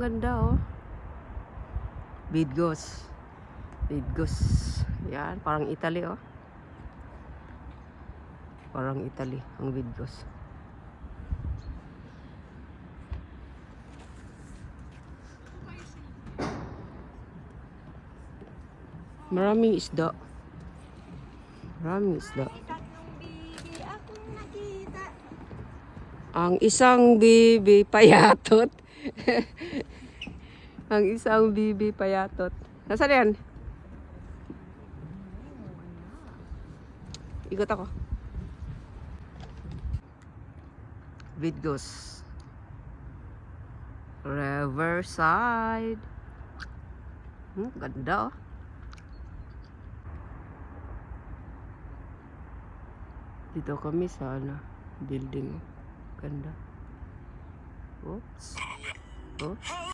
ang ganda oh. Bidgos. Bidgos. Yan, parang Italy oh. Parang Italy ang Bidgos. Maraming isda. Maraming isda. Ang isang bibi payatot. Ang isang bibi payatot. Nasaan yan? Ikot ako. Bidgos. Riverside. Ganda oh. Dito kami sa building. Ganda. Oops. Oh.